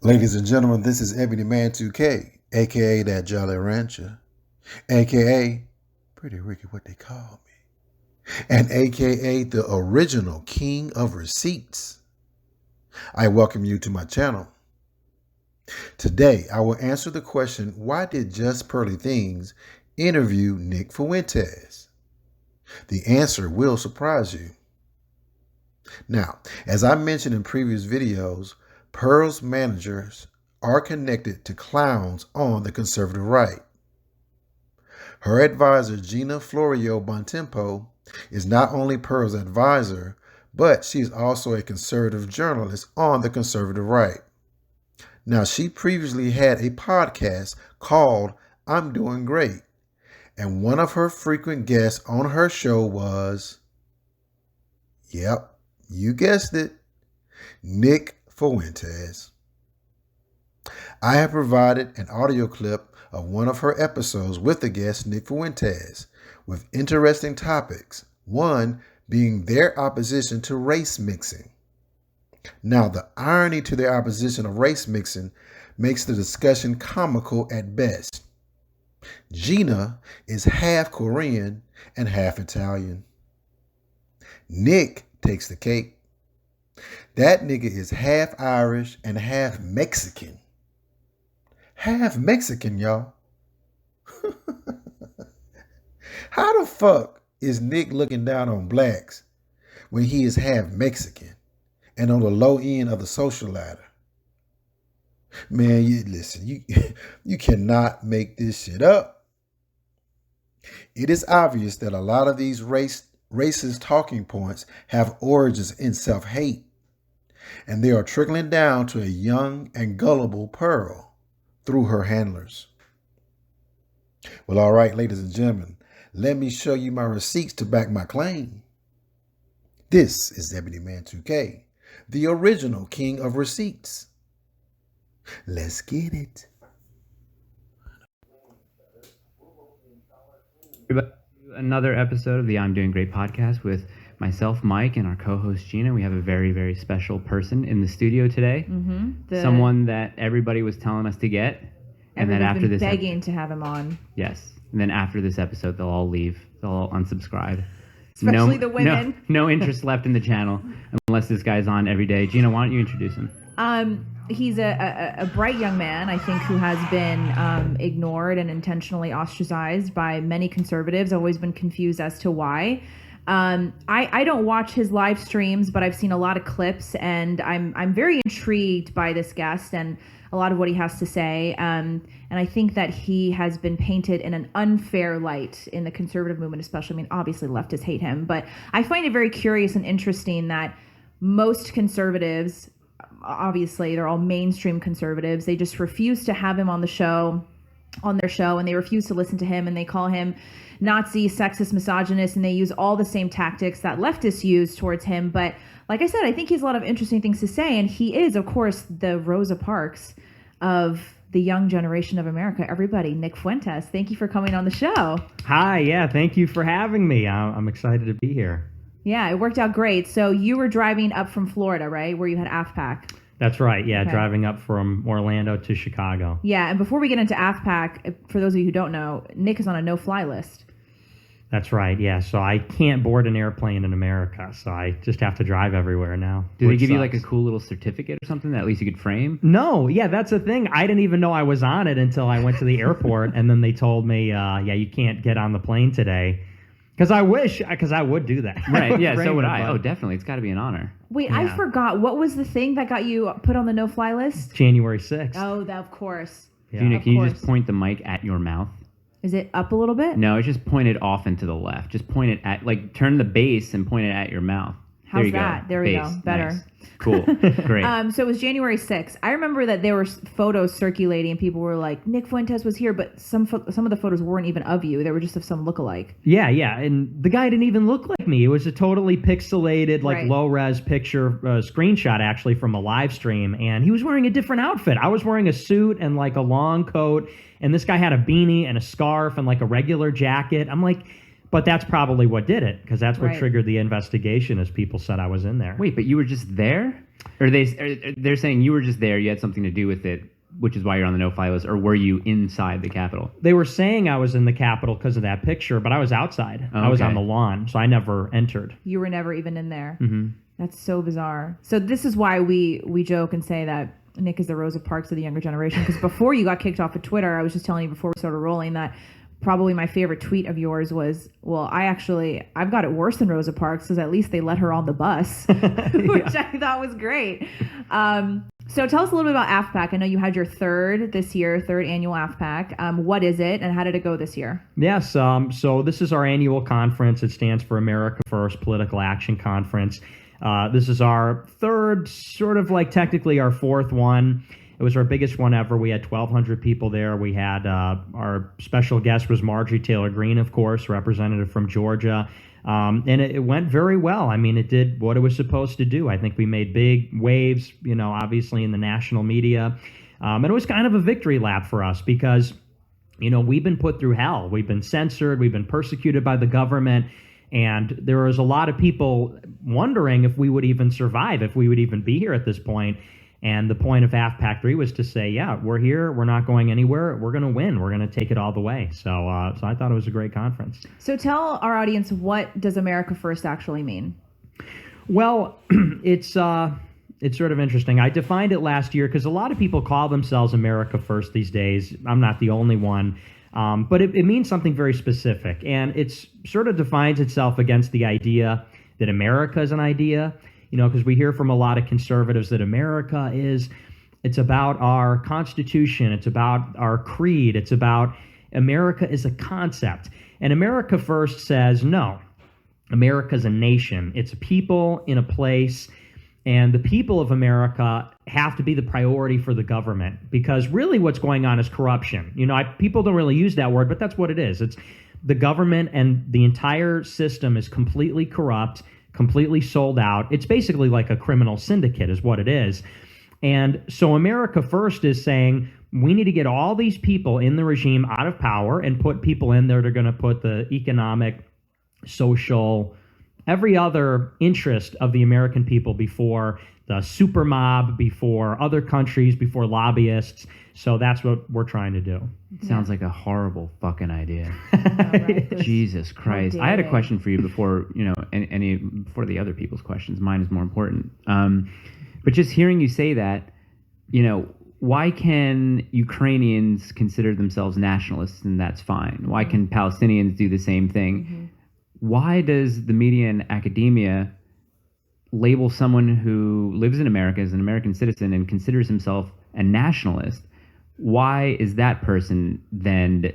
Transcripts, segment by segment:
Ladies and gentlemen, this is Ebony Man 2K, aka that Jolly Rancher, aka Pretty Ricky, what they call me, and aka the original King of Receipts. I welcome you to my channel. Today, I will answer the question, why did Just Pearly Things interview Nick Fuentes? The answer will surprise you. Now, as I mentioned in previous videos, Pearl's managers are connected to clowns on the conservative right. Her advisor, Gina Florio Bontempo, is not only Pearl's advisor, but she is also a conservative journalist on the conservative right. Now, she previously had a podcast called I'm Doing Great, and one of her frequent guests on her show was, yep, you guessed it, Nick Fuentes. I have provided an audio clip of one of her episodes with the guest Nick Fuentes with interesting topics, one being their opposition to race mixing. Now, the irony to their opposition of race mixing makes the discussion comical at best. Gina is half Korean and half Italian. Nick takes the cake. That nigga is half Irish and half Mexican. Half Mexican, y'all. How the fuck is Nick looking down on blacks when he is half Mexican and on the low end of the social ladder? Man, you cannot make this shit up. It is obvious that a lot of these racist talking points have origins in self-hate, and they are trickling down to a young and gullible Pearl through her handlers. Well, all right, ladies and gentlemen, let me show you my receipts to back my claim. This is Ebony Man 2K, the original King of Receipts. Let's get it. Another episode of the I'm Doing Great podcast with myself, Mike, and our co-host Gina. We have a very, very special person in the studio today. Someone that everybody was telling us to get, and then after this, begging to have him on. Yes, and then after this episode, they'll all leave. They'll all unsubscribe. Especially the women. No interest left in the channel unless this guy's on every day. Gina, why don't you introduce him? He's a bright young man, I think, who has been ignored and intentionally ostracized by many conservatives. I've always been confused as to why. I don't watch his live streams, but I've seen a lot of clips, and I'm very intrigued by this guest and a lot of what he has to say. And I think that he has been painted in an unfair light in the conservative movement, especially. I mean, obviously leftists hate him, but I find it very curious and interesting that most conservatives, obviously they're all mainstream conservatives, they just refuse to have him on their show, and they refuse to listen to him, and they call him Nazi, sexist, misogynist, and they use all the same tactics that leftists use towards him. But like I said, I think he has a lot of interesting things to say, and he is, of course, the Rosa Parks of the young generation of America. Everybody, Nick Fuentes, thank you for coming on the show. Hi, yeah, thank you for having me. I'm excited to be here. Yeah, it worked out great. So you were driving up from Florida, right, where you had AFPAC? That's right, yeah, okay. Driving up from Orlando to Chicago. Yeah, and before we get into AFPAC, for those of you who don't know, Nick is on a no-fly list. That's right, yeah, so I can't board an airplane in America, so I just have to drive everywhere now. Did they give you like a cool little certificate or something that at least you could frame? No, yeah, that's the thing. I didn't even know I was on it until I went to the airport, and then they told me, yeah, you can't get on the plane today. Because I would do that. Right, yeah, so would I. Oh, definitely. It's got to be an honor. Wait, yeah. I forgot. What was the thing that got you put on the no-fly list? January 6th. Oh, of course. Yeah. Gina, can you just point the mic at your mouth? Is it up a little bit? No, it's just pointed off and to the left. Just point it at, like, turn the base and point it at your mouth. How's that? There we go. Better. Nice. Cool. Great. So it was January 6th. I remember that there were photos circulating and people were like, Nick Fuentes was here, but some of the photos weren't even of you. They were just of some lookalike. Yeah, and the guy didn't even look like me. It was a totally pixelated, like low-res picture screenshot, actually, from a live stream, and he was wearing a different outfit. I was wearing a suit and like a long coat, and this guy had a beanie and a scarf and like a regular jacket. I'm like, But that's probably what did it, because that's what Right. triggered the investigation, as people said I was in there. Wait, but you were just there? Or they're saying you were just there, you had something to do with it, which is why you're on the no-fly list, or were you inside the Capitol? They were saying I was in the Capitol because of that picture, but I was outside. Oh, I was okay. on the lawn, so I never entered. You were never even in there. Mm-hmm. That's so bizarre. So this is why we joke and say that Nick is the Rosa Parks of the younger generation, because before you got kicked off of Twitter, I was just telling you before we started rolling that probably my favorite tweet of yours was, well, I've got it worse than Rosa Parks because at least they let her on the bus, which I thought was great. So tell us a little bit about AFPAC. I know you had your third annual AFPAC. What is it and how did it go this year? Yes, so this is our annual conference. It stands for America First Political Action Conference. This is our third, sort of like technically our fourth one. It was our biggest one ever. We had 1,200 people there. We had our special guest was Marjorie Taylor Greene, of course, representative from Georgia. And it went very well. I mean, it did what it was supposed to do. I think we made big waves, obviously in the national media. And it was kind of a victory lap for us because, we've been put through hell. We've been censored. We've been persecuted by the government. And there was a lot of people wondering if we would even survive, if we would even be here at this point. And the point of AFPAC 3 was to say, yeah, we're here. We're not going anywhere. We're going to win. We're going to take it all the way. So I thought it was a great conference. So tell our audience, what does America First actually mean? Well, it's sort of interesting. I defined it last year because a lot of people call themselves America First these days. I'm not the only one. But it means something very specific. And it's sort of defines itself against the idea that America is an idea. Because we hear from a lot of conservatives that it's about our Constitution, it's about our creed, it's about America is a concept. And America First says, no, America's a nation. It's a people in a place, and the people of America have to be the priority for the government, because really what's going on is corruption. People don't really use that word, but that's what it is. It's the government, and the entire system is completely corrupt, completely sold out. It's basically like a criminal syndicate is what it is. And so America First is saying we need to get all these people in the regime out of power and put people in there that are going to put the economic, social, every other interest of the American people before the super mob, before other countries, before lobbyists. So that's what we're trying to do. Sounds like a horrible fucking idea. Right. Jesus Christ. I had a question for you before, before the other people's questions. Mine is more important. But just hearing you say that, why can Ukrainians consider themselves nationalists and that's fine? Why can Palestinians do the same thing? Mm-hmm. Why does the media and academia label someone who lives in America as an American citizen and considers himself a nationalist? Why is that person then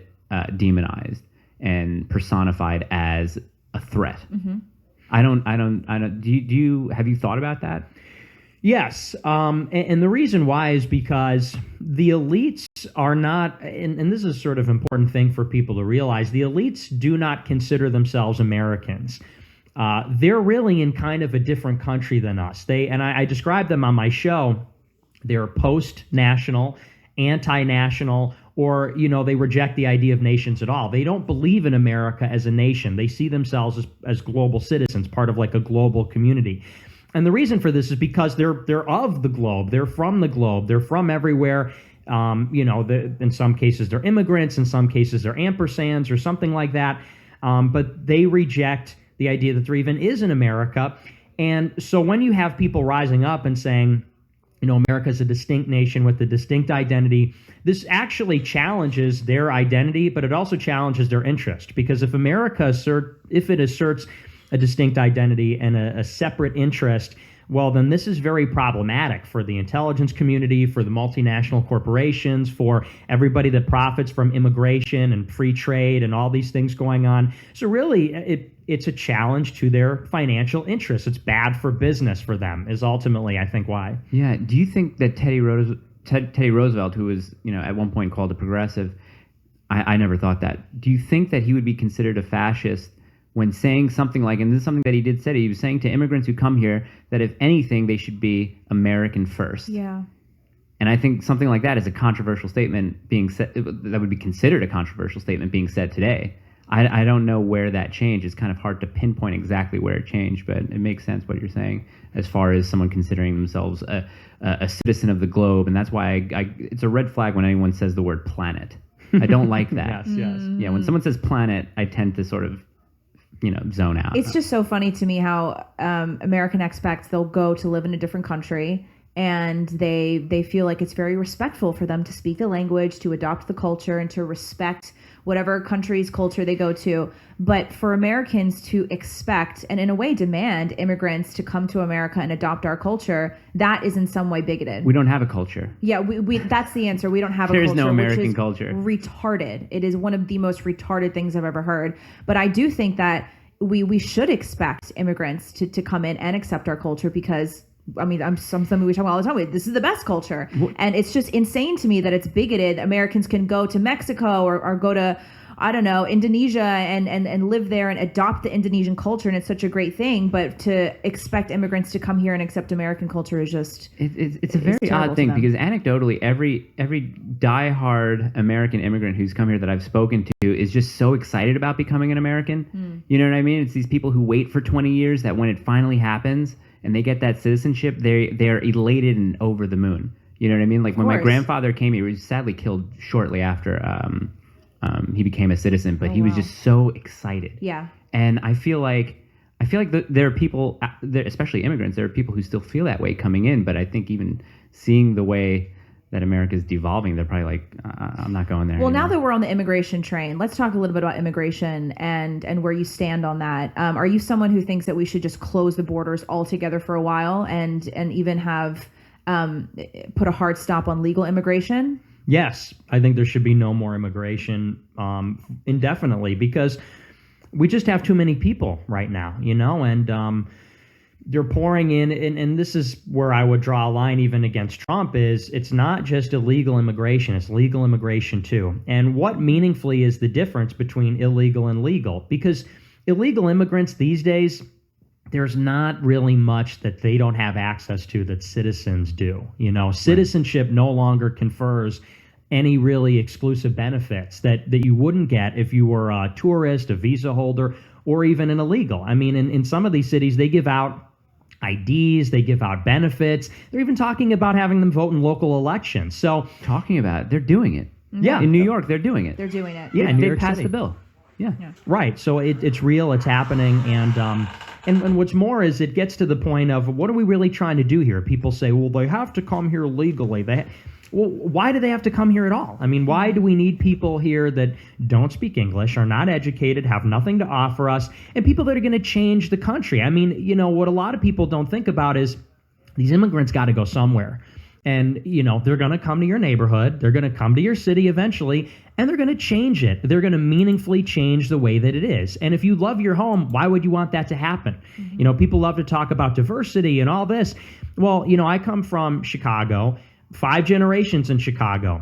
demonized and personified as a threat? Mm-hmm. I don't. Do you have you thought about that? Yes, and the reason why is because the elites are not, and this is a sort of important thing for people to realize, the elites do not consider themselves Americans. They're really in kind of a different country than us. I describe them on my show. They're post-national, anti-national, or, they reject the idea of nations at all. They don't believe in America as a nation. They see themselves as global citizens, part of like a global community. And the reason for this is because they're of the globe. They're from the globe. They're from everywhere. In some cases they're immigrants. In some cases they're ampersands or something like that. But they reject the idea that there even is an America. And so when you have people rising up and saying, America is a distinct nation with a distinct identity, this actually challenges their identity, but it also challenges their interest. Because if if it asserts a distinct identity and a separate interest, well, then this is very problematic for the intelligence community, for the multinational corporations, for everybody that profits from immigration and free trade and all these things going on. So really, it's a challenge to their financial interests. It's bad for business for them, is ultimately, I think, why. Yeah. Do you think that Teddy Roosevelt, who was, at one point called a progressive, I never thought that. Do you think that he would be considered a fascist when saying something like, and this is something that he was saying to immigrants who come here, that if anything, they should be American first. Yeah. And I think something like that is a controversial statement being said, that would be considered a controversial statement being said today. I don't know where that changed. It's kind of hard to pinpoint exactly where it changed, but it makes sense what you're saying as far as someone considering themselves a citizen of the globe. And that's why it's a red flag when anyone says the word planet. I don't like that. Yes. Yeah, when someone says planet, I tend to sort of, zone out. It's just so funny to me how American expats, they'll go to live in a different country and they feel like it's very respectful for them to speak the language, to adopt the culture, and to respect whatever country's culture they go to. But for Americans to expect and in a way demand immigrants to come to America and adopt our culture, that is in some way bigoted. We don't have a culture. Yeah, we that's the answer. We don't have a culture. There's no American which is culture. Retarded. It is one of the most retarded things I've ever heard. But I do think that we should expect immigrants to come in and accept our culture because I'm something we talk about all the time. This is the best culture. And it's just insane to me that it's bigoted. Americans can go to Mexico or go to, I don't know, Indonesia and live there and adopt the Indonesian culture. And it's such a great thing. But to expect immigrants to come here and accept American culture is just... It's a very odd thing because anecdotally, every diehard American immigrant who's come here that I've spoken to is just so excited about becoming an American. You know what I mean? It's these people who wait for 20 years that when it finally happens... and they get that citizenship, they're elated and over the moon. You know what I mean? Like when my grandfather came here, he was sadly killed shortly after he became a citizen, but he was just so excited. Yeah. And I feel like there are people, especially immigrants, there are people who still feel that way coming in, but I think even seeing the way that America's devolving, they're probably like, I'm not going there Well, anymore. now that we're on the immigration train, let's talk a little bit about immigration and where you stand on that. Are you someone who thinks that we should just close the borders altogether for a while and even have put a hard stop on legal immigration? Yes, I think there should be no more immigration indefinitely because we just have too many people right now, and they're pouring in, and this is where I would draw a line even against Trump, is it's not just illegal immigration, it's legal immigration too. And what meaningfully is the difference between illegal and legal? Because illegal immigrants these days, there's not really much that they don't have access to that citizens do. Citizenship no longer confers any really exclusive benefits that you wouldn't get if you were a tourist, a visa holder, or even an illegal. I mean, in some of these cities, they give out IDs, they give out benefits. They're even talking about having them vote in local elections. So they're doing it. Yeah. In New York, they're doing it. They're doing it. Yeah, they passed the bill. Yeah. Right. So it's real, it's happening. And what's more is it gets to the point of what are we really trying to do here? People say, well, they have to come here legally. Well, why do they have to come here at all? I mean, why do we need people here that don't speak English, are not educated, have nothing to offer us, and people that are going to change the country? I mean, what a lot of people don't think about is these immigrants got to go somewhere. And, they're going to come to your neighborhood, they're going to come to your city eventually, and they're going to change it. They're going to meaningfully change the way that it is. And if you love your home, why would you want that to happen? People love to talk about diversity and all this. Well, I come from Chicago. 5 generations in Chicago,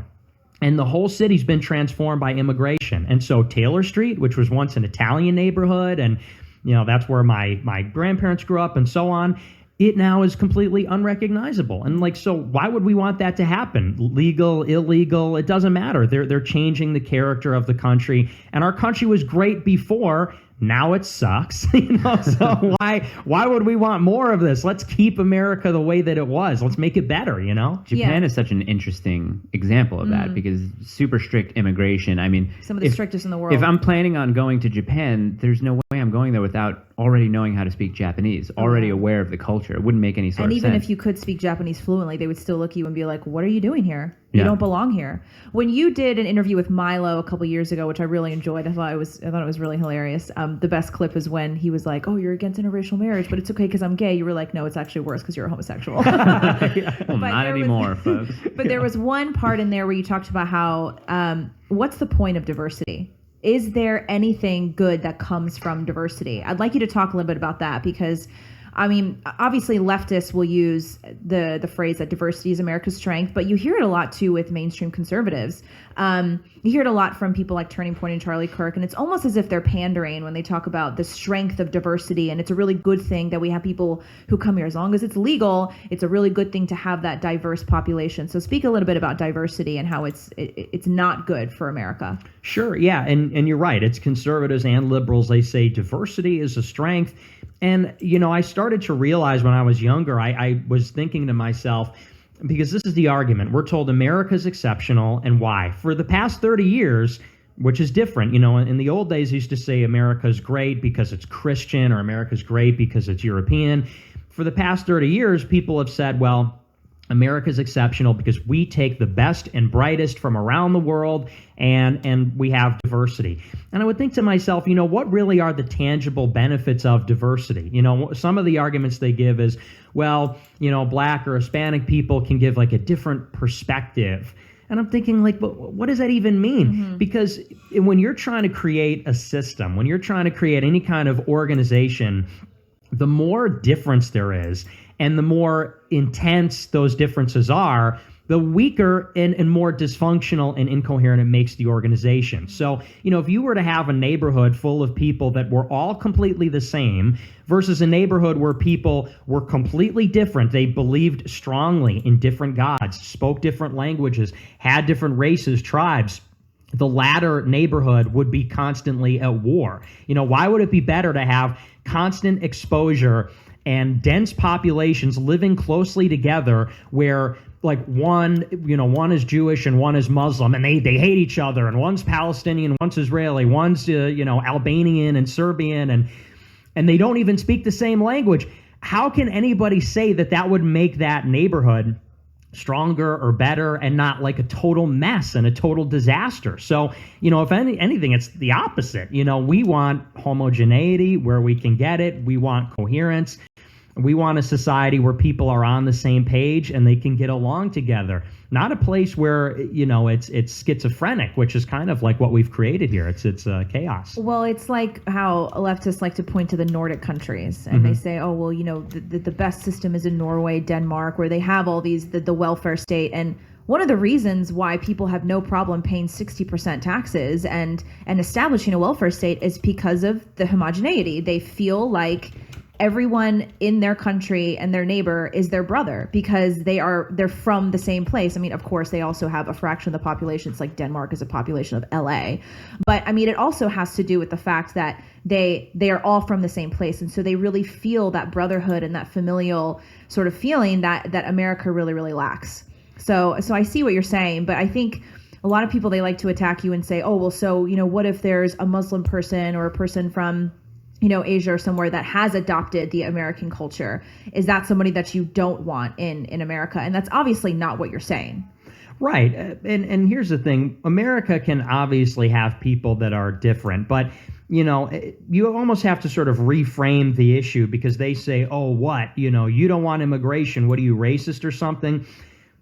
and the whole city's been transformed by immigration. And so Taylor Street, which was once an Italian neighborhood, and that's where my grandparents grew up and so on, it now is completely unrecognizable. And so why would we want that to happen? Legal, illegal, it doesn't matter. They're changing the character of the country, and our country was great before. Now it sucks, so why would we want more of this? Let's keep America the way that it was. Let's make it better, Japan is such an interesting example of that because super strict immigration. I mean, some of the strictest in the world. If I'm planning on going to Japan, there's no way I'm going there without already knowing how to speak Japanese, already aware of the culture. It wouldn't make any sort of sense. And even if you could speak Japanese fluently, they would still look at you and be like, what are you doing here? You don't belong here. When you did an interview with Milo a couple years ago, which I really enjoyed, I thought it was really hilarious. The best clip is when he was like, "Oh, you're against interracial marriage, but it's okay because I'm gay." You were like, "No, it's actually worse because you're a homosexual." Well, not anymore, folks. But there was one part in there where you talked about how what's the point of diversity? Is there anything good that comes from diversity? I'd like you to talk a little bit about that because I mean, obviously leftists will use the phrase that diversity is America's strength, but you hear it a lot too with mainstream conservatives. You hear it a lot from people like Turning Point and Charlie Kirk, and it's almost as if they're pandering when they talk about the strength of diversity, and it's a really good thing that we have people who come here. As long as it's legal, it's a really good thing to have that diverse population. So speak a little bit about diversity and how it's not good for America. Sure, yeah, and you're right. It's conservatives and liberals. They say diversity is a strength. And, I started to realize when I was younger, I was thinking to myself, because this is the argument. We're told America's exceptional, and why? For the past 30 years, which is different. In the old days, they used to say America's great because it's Christian, or America's great because it's European. For the past 30 years, people have said, well, America's exceptional because we take the best and brightest from around the world, and we have diversity. And I would think to myself, what really are the tangible benefits of diversity? Some of the arguments they give is, well, Black or Hispanic people can give like a different perspective. And I'm thinking, like, but what does that even mean? Mm-hmm. Because when you're trying to create a system, when you're trying to create any kind of organization, the more difference there is, and the more intense those differences are, the weaker and more dysfunctional and incoherent it makes the organization. So, if you were to have a neighborhood full of people that were all completely the same versus a neighborhood where people were completely different, they believed strongly in different gods, spoke different languages, had different races, tribes, the latter neighborhood would be constantly at war. Why would it be better to have constant exposure and dense populations living closely together where like one is Jewish and one is Muslim, and they hate each other, and one's Palestinian, one's Israeli, one's Albanian and Serbian, and they don't even speak the same language? How can anybody say that would make that neighborhood stronger or better and not like a total mess and a total disaster? So, if anything, it's the opposite. We want homogeneity where we can get it. We want coherence. We want a society where people are on the same page and they can get along together. Not a place where, it's schizophrenic, which is kind of like what we've created here. It's chaos. Well, it's like how leftists like to point to the Nordic countries, and they say, oh, well, the best system is in Norway, Denmark, where they have all these, the welfare state. And one of the reasons why people have no problem paying 60% taxes and establishing a welfare state is because of the homogeneity. They feel like everyone in their country and their neighbor is their brother because they're from the same place. I mean, of course, they also have a fraction of the population. It's like Denmark is a population of LA. But I mean, it also has to do with the fact that they are all from the same place. And so they really feel that brotherhood and that familial sort of feeling that America really, really lacks. So I see what you're saying, but I think a lot of people, they like to attack you and say, oh, well, so, what if there's a Muslim person or a person from Asia or somewhere that has adopted the American culture? Is that somebody that you don't want in America? And that's obviously not what you're saying. Right. And here's the thing. America can obviously have people that are different, but you almost have to sort of reframe the issue because they say, oh, what? You don't want immigration. What are you, racist or something?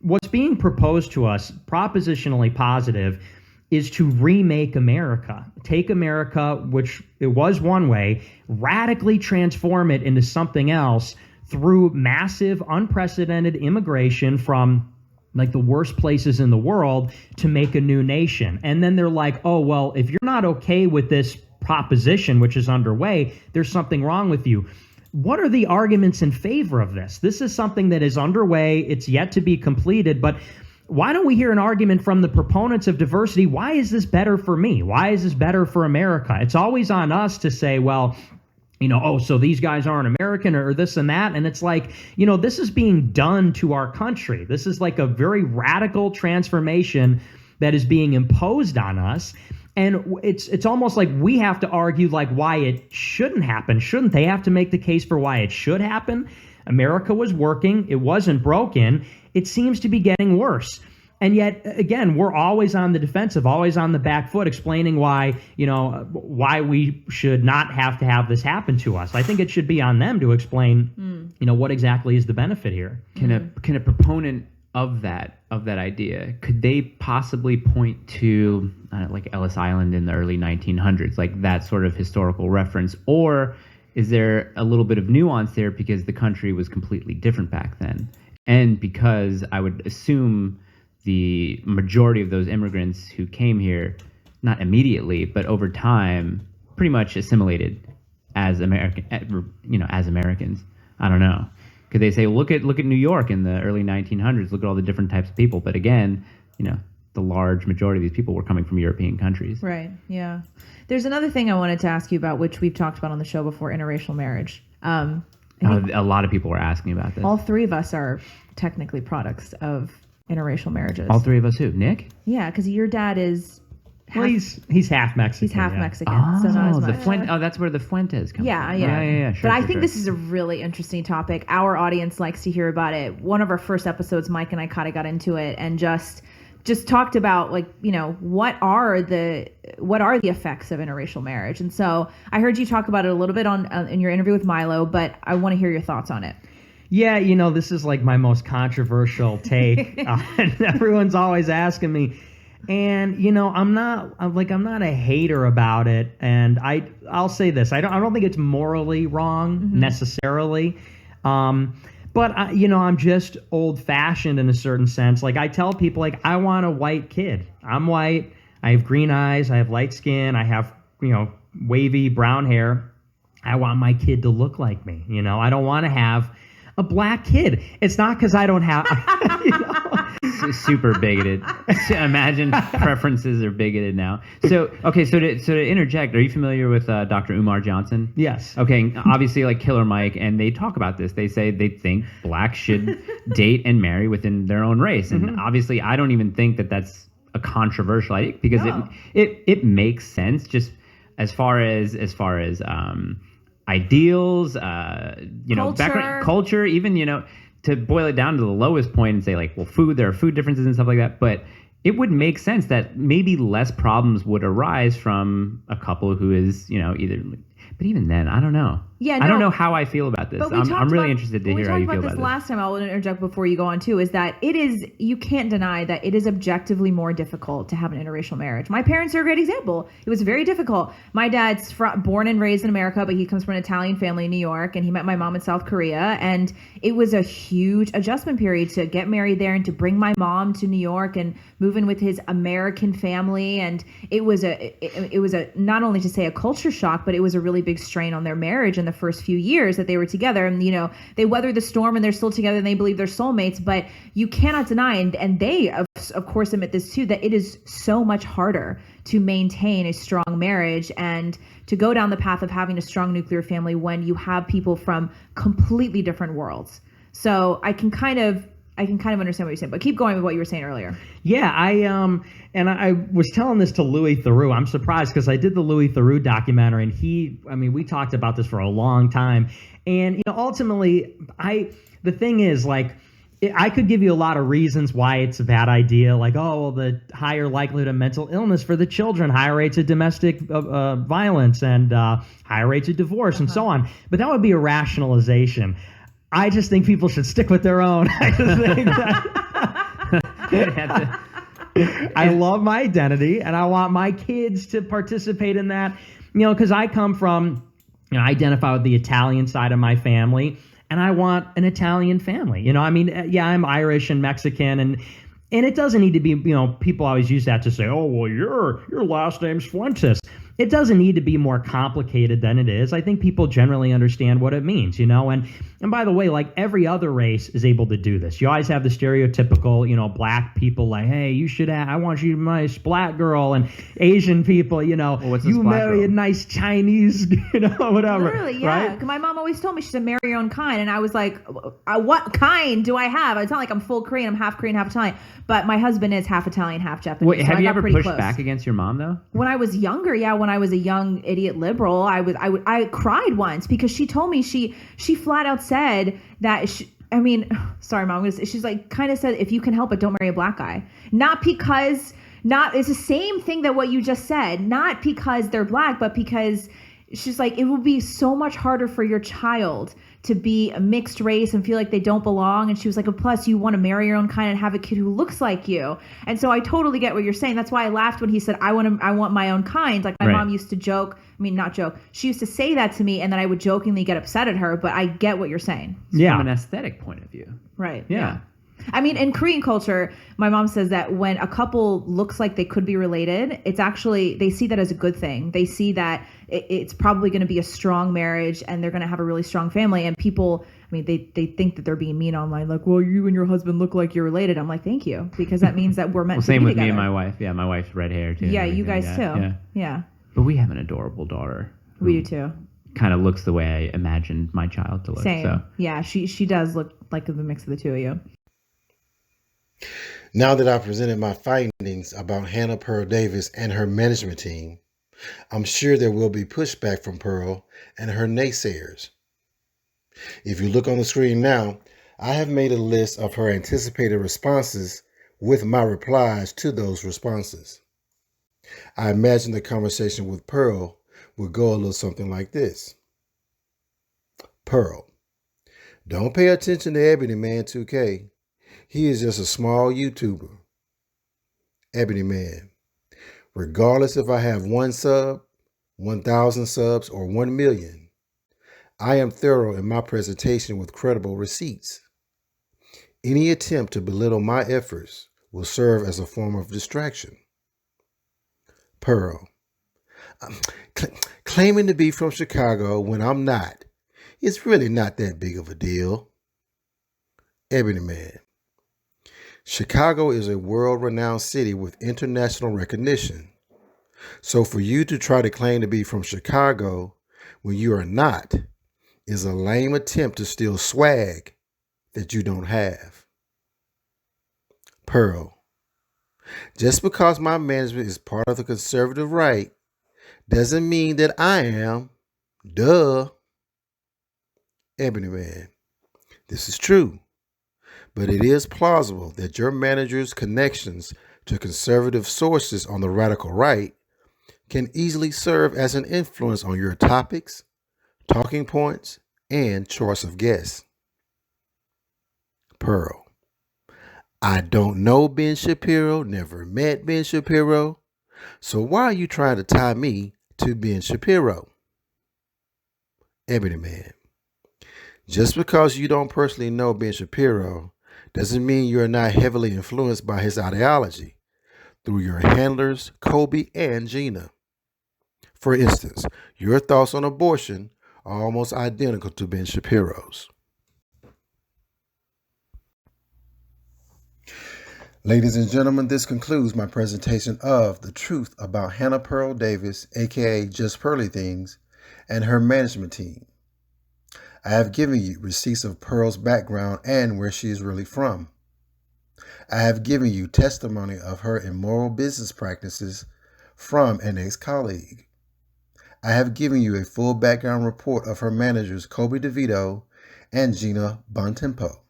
What's being proposed to us, propositionally positive, is to remake America. Take America, which it was one way, radically transform it into something else through massive, unprecedented immigration from like the worst places in the world to make a new nation. And then they're like, oh, well, if you're not okay with this proposition, which is underway, there's something wrong with you. What are the arguments in favor of this? This is something that is underway. It's yet to be completed, but why don't we hear an argument from the proponents of diversity? Why is this better for me? Why is this better for America? It's always on us to say, well, oh, so these guys aren't American or this and that. And it's like, this is being done to our country. This is like a very radical transformation that is being imposed on us. And it's almost like we have to argue like why it shouldn't happen. Shouldn't they have to make the case for why it should happen? America was working. It wasn't broken. It seems to be getting worse. And yet, again, we're always on the defensive, always on the back foot, explaining why we should not have to have this happen to us. I think it should be on them to explain, what exactly is the benefit here. Can a proponent of that idea, could they possibly point to like Ellis Island in the early 1900s, like that sort of historical reference, or is there a little bit of nuance there because the country was completely different back then? And because I would assume the majority of those immigrants who came here, not immediately, but over time, pretty much assimilated as as Americans. I don't know. Could they say, look at New York in the early 1900s, look at all the different types of people. But again, the large majority of these people were coming from European countries. Right, yeah. There's another thing I wanted to ask you about, which we've talked about on the show before, interracial marriage. A lot of people were asking about this. All three of us are technically products of interracial marriages. All three of us who? Nick? Yeah, because your dad is... he's half Mexican. He's half Mexican, oh, so not as much. That's where the Fuentes come from. Yeah. Sure, but I think this is a really interesting topic. Our audience likes to hear about it. One of our first episodes, Mike and I kind of got into it and just talked about what are the effects of interracial marriage. And so I heard you talk about it a little bit in your interview with Milo, but I want to hear your thoughts on it. Yeah, this is like my most controversial take. And everyone's always asking me. And I'm not a hater about it, and I'll say this: I don't think it's morally wrong necessarily, but I'm just old fashioned in a certain sense. Like I tell people, like I want a white kid. I'm white. I have green eyes. I have light skin. I have wavy brown hair. I want my kid to look like me. I don't want to have a black kid. It's not because I don't have. Super bigoted. Imagine preferences are bigoted now. So to interject, are you familiar with Dr. Umar Johnson? Yes. Okay, obviously like Killer Mike, and they talk about this. They say they think blacks should date and marry within their own race, and obviously I don't even think that that's a controversial idea because it makes sense just as far as ideals, background, culture, even to boil it down to the lowest point and say like, well, there are food differences and stuff like that. But it would make sense that maybe less problems would arise from a couple who is, either. But even then, I don't know. Yeah, I don't know how I feel about this. I'm really interested to hear how you feel about this. Last time, I will interject before you go on too, is that you can't deny that it is objectively more difficult to have an interracial marriage. My parents are a great example. It was very difficult. My dad's born and raised in America, but he comes from an Italian family in New York, and he met my mom in South Korea, and it was a huge adjustment period to get married there and to bring my mom to New York and move in with his American family, and it was a not only to say a culture shock, but it was a really big strain on their marriage in the first few years that they were together. And they weathered the storm and they're still together and they believe they're soulmates, but you cannot deny, and they of course admit this too, that it is so much harder to maintain a strong marriage and to go down the path of having a strong nuclear family when you have people from completely different worlds. So I can kind of understand what you're saying, but keep going with what you were saying earlier. Yeah, I was telling this to Louis Theroux. I'm surprised because I did the Louis Theroux documentary, and we talked about this for a long time. And ultimately, the thing is, like, I could give you a lot of reasons why it's a bad idea, like, the higher likelihood of mental illness for the children, higher rates of domestic violence, and higher rates of divorce, and so on. But that would be a rationalization. I just think people should stick with their own. I just think that I love my identity, and I want my kids to participate in that. Because I come from, I identify with the Italian side of my family, and I want an Italian family. I'm Irish and Mexican, and it doesn't need to be. People always use that to say, "Oh, well, your last name's Fuentes." It doesn't need to be more complicated than it is. I think people generally understand what it means, And by the way, like every other race is able to do this. You always have the stereotypical, black people like, hey, I want you to be a nice black girl, and Asian people, well, you marry a nice Chinese, whatever. Literally, yeah. Right? My mom always told me she said marry your own kind, and I was like, what kind do I have? It's not like I'm full Korean. I'm half Korean, half Italian. But my husband is half Italian, half Japanese. Wait, have you ever pushed back against your mom though? When I was younger, yeah. When I was a young idiot liberal, I cried once because she told me she flat out said that sorry mom, she's like kind of said, if you can help it, don't marry a black guy. It's the same thing that what you just said, not because they're black, but because she's like, it will be so much harder for your child to be a mixed race and feel like they don't belong. And she was like, plus you want to marry your own kind and have a kid who looks like you. And so I totally get what you're saying. That's why I laughed when he said, I want my own kind. Like my mom used to joke. I mean, not joke. She used to say that to me, and then I would jokingly get upset at her, but I get what you're saying. From an aesthetic point of view. Right. Yeah. I mean, in Korean culture, my mom says that when a couple looks like they could be related, it's actually, they see that as a good thing. They see that it's probably going to be a strong marriage and they're going to have a really strong family. And people, I mean, they think that they're being mean online, like, well, you and your husband look like you're related. I'm like, thank you, because that means that we're meant to be together. Same with me and my wife. Yeah, my wife's red hair too. Yeah, you guys too. Yeah. But we have an adorable daughter. We do too. Kind of looks the way I imagined my child to look. Same. So. Yeah, she does look like the mix of the two of you. Now that I've presented my findings about Hannah Pearl Davis and her management team, I'm sure there will be pushback from Pearl and her naysayers. If you look on the screen now, I have made a list of her anticipated responses with my replies to those responses. I imagine the conversation with Pearl would go a little something like this. Pearl, don't pay attention to Ebony Man 2K. He is just a small YouTuber. Ebony Man, regardless if I have 1 sub, 1,000 subs, or 1 million, I am thorough in my presentation with credible receipts. Any attempt to belittle my efforts will serve as a form of distraction. Pearl, claiming to be from Chicago when I'm not, it's really not that big of a deal. Ebony Man, Chicago is a world-renowned city with international recognition. So for you to try to claim to be from Chicago when you are not is a lame attempt to steal swag that you don't have. Pearl, just because my management is part of the conservative right doesn't mean that I am. Duh. Ebony Man, this is true. But it is plausible that your manager's connections to conservative sources on the radical right can easily serve as an influence on your topics, talking points, and choice of guests. Pearl, I don't know Ben Shapiro, never met Ben Shapiro, so why are you trying to tie me to Ben Shapiro? Ebony Man, just because you don't personally know Ben Shapiro doesn't mean you're not heavily influenced by his ideology through your handlers, Kobe and Gina. For instance, your thoughts on abortion are almost identical to Ben Shapiro's. Ladies and gentlemen, this concludes my presentation of the truth about Hannah Pearl Davis, aka Just Pearly Things, and her management team. I have given you receipts of Pearl's background and where she is really from. I have given you testimony of her immoral business practices from an ex-colleague. I have given you a full background report of her managers Kobe DeVito and Gina Bontempo.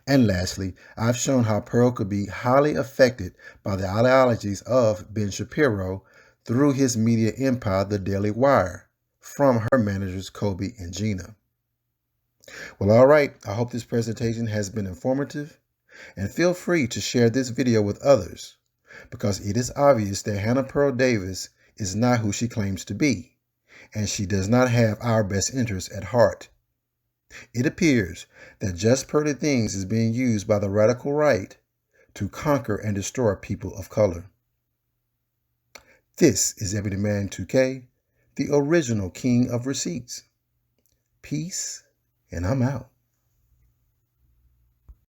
And lastly, I've shown how Pearl could be highly affected by the ideologies of Ben Shapiro through his media empire, The Daily Wire, from her managers Kobe and Gina. Well, all right, I hope this presentation has been informative, and feel free to share this video with others, because it is obvious that Hannah Pearl Davis is not who she claims to be, and she does not have our best interests at heart. It appears that Just Pearly Things is being used by the radical right to conquer and destroy people of color. This is Ebony Man 2K, the original king of receipts. Peace, and I'm out.